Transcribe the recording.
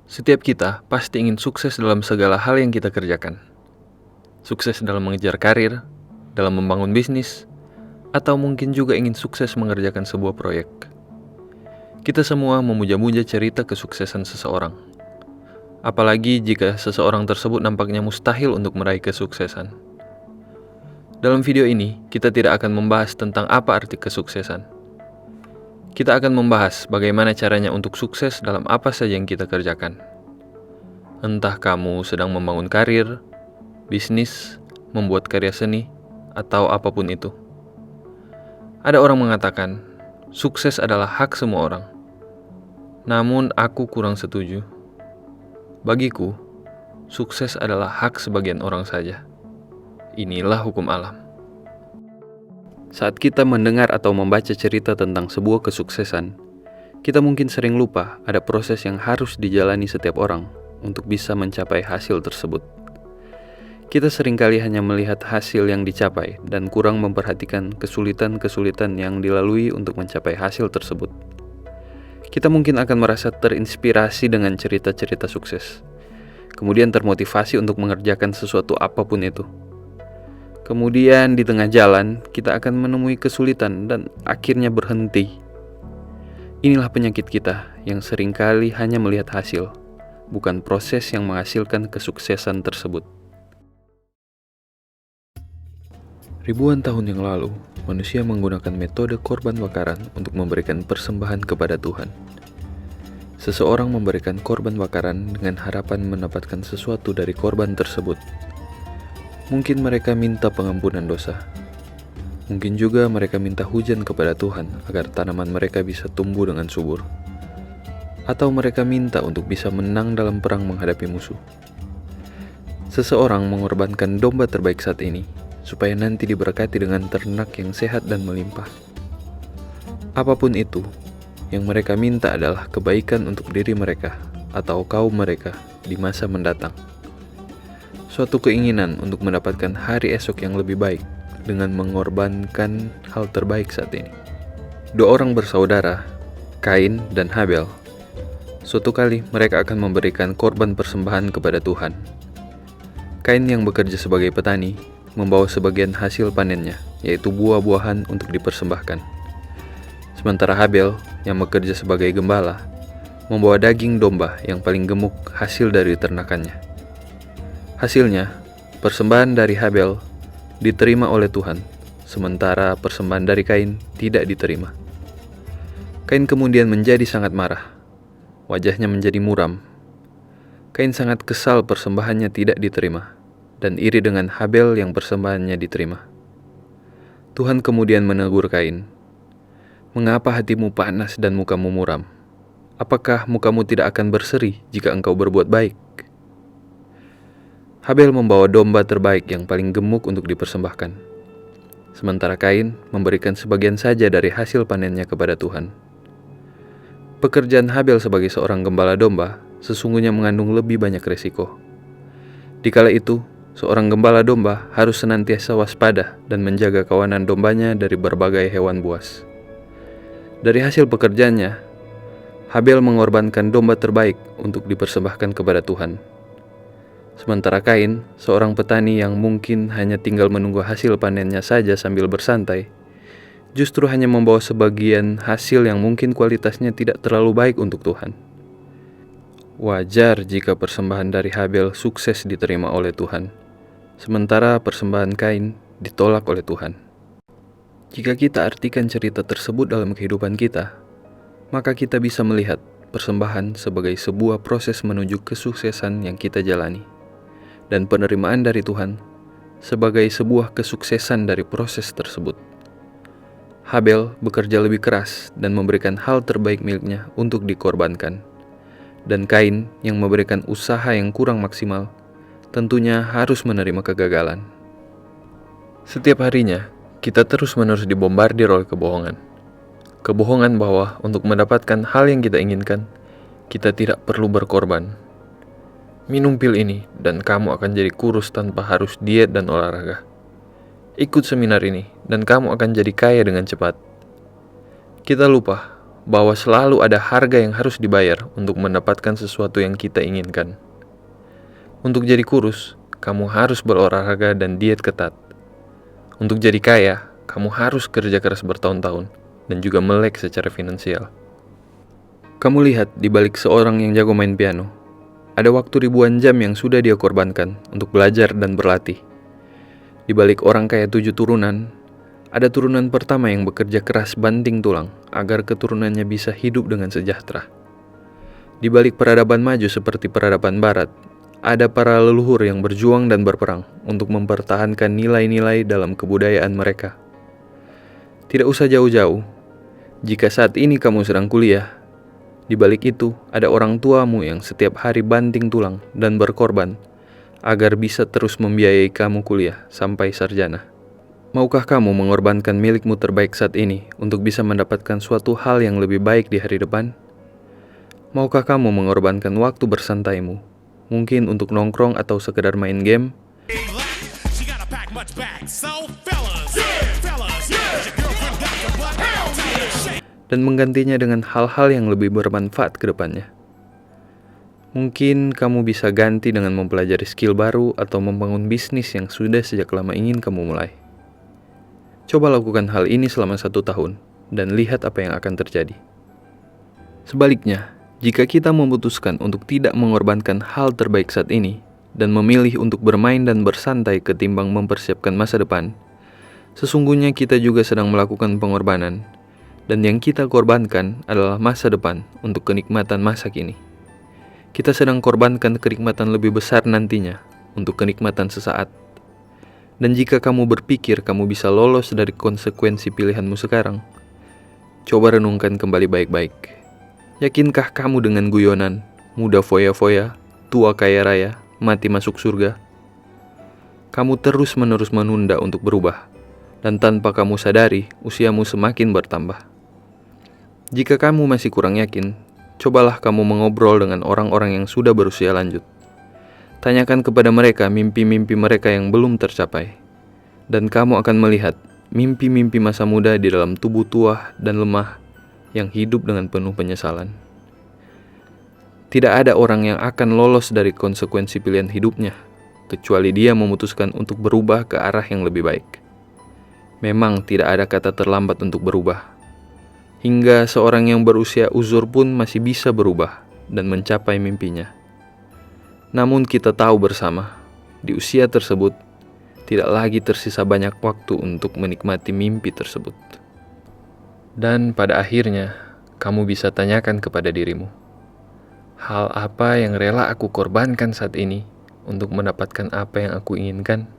Setiap kita pasti ingin sukses dalam segala hal yang kita kerjakan. Sukses dalam mengejar karir, dalam membangun bisnis, atau mungkin juga ingin sukses mengerjakan sebuah proyek. Kita semua memuja-muja cerita kesuksesan seseorang. Apalagi jika seseorang tersebut nampaknya mustahil untuk meraih kesuksesan. Dalam video ini, kita tidak akan membahas tentang apa arti kesuksesan. Kita akan membahas bagaimana caranya untuk sukses dalam apa saja yang kita kerjakan. Entah kamu sedang membangun karir, bisnis, membuat karya seni, atau apapun itu. Ada orang mengatakan, sukses adalah hak semua orang. Namun aku kurang setuju. Bagiku, sukses adalah hak sebagian orang saja. Inilah hukum alam. Saat kita mendengar atau membaca cerita tentang sebuah kesuksesan, kita mungkin sering lupa ada proses yang harus dijalani setiap orang untuk bisa mencapai hasil tersebut. Kita seringkali hanya melihat hasil yang dicapai dan kurang memperhatikan kesulitan-kesulitan yang dilalui untuk mencapai hasil tersebut. Kita mungkin akan merasa terinspirasi dengan cerita-cerita sukses, kemudian termotivasi untuk mengerjakan sesuatu apapun itu. Kemudian di tengah jalan, kita akan menemui kesulitan dan akhirnya berhenti. Inilah penyakit kita yang seringkali hanya melihat hasil, bukan proses yang menghasilkan kesuksesan tersebut. Ribuan tahun yang lalu, manusia menggunakan metode korban bakaran untuk memberikan persembahan kepada Tuhan. Seseorang memberikan korban bakaran dengan harapan mendapatkan sesuatu dari korban tersebut. Mungkin mereka minta pengampunan dosa. Mungkin juga mereka minta hujan kepada Tuhan agar tanaman mereka bisa tumbuh dengan subur. Atau mereka minta untuk bisa menang dalam perang menghadapi musuh. Seseorang mengorbankan domba terbaik saat ini, supaya nanti diberkati dengan ternak yang sehat dan melimpah. Apapun itu, yang mereka minta adalah kebaikan untuk diri mereka atau kaum mereka di masa mendatang. Suatu keinginan untuk mendapatkan hari esok yang lebih baik dengan mengorbankan hal terbaik saat ini. Dua orang bersaudara, Kain dan Habel. Suatu kali mereka akan memberikan korban persembahan kepada Tuhan. Kain yang bekerja sebagai petani membawa sebagian hasil panennya, yaitu buah-buahan untuk dipersembahkan. Sementara Habel yang bekerja sebagai gembala membawa daging domba yang paling gemuk hasil dari ternakannya. Hasilnya, persembahan dari Habel diterima oleh Tuhan, sementara persembahan dari Kain tidak diterima. Kain kemudian menjadi sangat marah. Wajahnya menjadi muram. Kain sangat kesal persembahannya tidak diterima, dan iri dengan Habel yang persembahannya diterima. Tuhan kemudian menegur Kain, "Mengapa hatimu panas dan mukamu muram? Apakah mukamu tidak akan berseri jika engkau berbuat baik?" Habel membawa domba terbaik yang paling gemuk untuk dipersembahkan. Sementara Kain memberikan sebagian saja dari hasil panennya kepada Tuhan. Pekerjaan Habel sebagai seorang gembala domba sesungguhnya mengandung lebih banyak resiko. Dikala itu, seorang gembala domba harus senantiasa waspada dan menjaga kawanan dombanya dari berbagai hewan buas. Dari hasil pekerjaannya, Habel mengorbankan domba terbaik untuk dipersembahkan kepada Tuhan. Sementara Kain, seorang petani yang mungkin hanya tinggal menunggu hasil panennya saja sambil bersantai, justru hanya membawa sebagian hasil yang mungkin kualitasnya tidak terlalu baik untuk Tuhan. Wajar jika persembahan dari Habel sukses diterima oleh Tuhan, sementara persembahan Kain ditolak oleh Tuhan. Jika kita artikan cerita tersebut dalam kehidupan kita, maka kita bisa melihat persembahan sebagai sebuah proses menuju kesuksesan yang kita jalani, dan penerimaan dari Tuhan sebagai sebuah kesuksesan dari proses tersebut. Habel bekerja lebih keras dan memberikan hal terbaik miliknya untuk dikorbankan, dan Kain yang memberikan usaha yang kurang maksimal tentunya harus menerima kegagalan. Setiap harinya, kita terus-menerus dibombardir oleh kebohongan. Kebohongan bahwa untuk mendapatkan hal yang kita inginkan, kita tidak perlu berkorban. Minum pil ini dan kamu akan jadi kurus tanpa harus diet dan olahraga. Ikut seminar ini dan kamu akan jadi kaya dengan cepat. Kita lupa bahwa selalu ada harga yang harus dibayar untuk mendapatkan sesuatu yang kita inginkan. Untuk jadi kurus, kamu harus berolahraga dan diet ketat. Untuk jadi kaya, kamu harus kerja keras bertahun-tahun dan juga melek secara finansial. Kamu lihat di balik seorang yang jago main piano, ada waktu ribuan jam yang sudah dia korbankan untuk belajar dan berlatih. Di balik orang kaya 7 turunan, ada turunan pertama yang bekerja keras banting tulang agar keturunannya bisa hidup dengan sejahtera. Di balik peradaban maju seperti peradaban barat, ada para leluhur yang berjuang dan berperang untuk mempertahankan nilai-nilai dalam kebudayaan mereka. Tidak usah jauh-jauh, jika saat ini kamu sedang kuliah, di balik itu ada orang tuamu yang setiap hari banting tulang dan berkorban agar bisa terus membiayai kamu kuliah sampai sarjana. Maukah kamu mengorbankan milikmu terbaik saat ini untuk bisa mendapatkan suatu hal yang lebih baik di hari depan? Maukah kamu mengorbankan waktu bersantaimu, mungkin untuk nongkrong atau sekedar main game? Dan menggantinya dengan hal-hal yang lebih bermanfaat ke depannya. Mungkin kamu bisa ganti dengan mempelajari skill baru atau membangun bisnis yang sudah sejak lama ingin kamu mulai. Coba lakukan hal ini selama 1 tahun dan lihat apa yang akan terjadi. Sebaliknya, jika kita memutuskan untuk tidak mengorbankan hal terbaik saat ini dan memilih untuk bermain dan bersantai ketimbang mempersiapkan masa depan, sesungguhnya kita juga sedang melakukan pengorbanan, dan yang kita korbankan adalah masa depan untuk kenikmatan masa kini. Kita sedang korbankan kenikmatan lebih besar nantinya untuk kenikmatan sesaat. Dan jika kamu berpikir kamu bisa lolos dari konsekuensi pilihanmu sekarang, coba renungkan kembali baik-baik. Yakinkah kamu dengan guyonan, muda foya-foya, tua kaya raya, mati masuk surga? Kamu terus-menerus menunda untuk berubah, dan tanpa kamu sadari, usiamu semakin bertambah. Jika kamu masih kurang yakin, cobalah kamu mengobrol dengan orang-orang yang sudah berusia lanjut. Tanyakan kepada mereka mimpi-mimpi mereka yang belum tercapai, dan kamu akan melihat mimpi-mimpi masa muda di dalam tubuh tua dan lemah yang hidup dengan penuh penyesalan. Tidak ada orang yang akan lolos dari konsekuensi pilihan hidupnya, kecuali dia memutuskan untuk berubah ke arah yang lebih baik. Memang tidak ada kata terlambat untuk berubah. Hingga seorang yang berusia uzur pun masih bisa berubah dan mencapai mimpinya. Namun kita tahu bersama, di usia tersebut, tidak lagi tersisa banyak waktu untuk menikmati mimpi tersebut. Dan pada akhirnya, kamu bisa tanyakan kepada dirimu, hal apa yang rela aku korbankan saat ini untuk mendapatkan apa yang aku inginkan?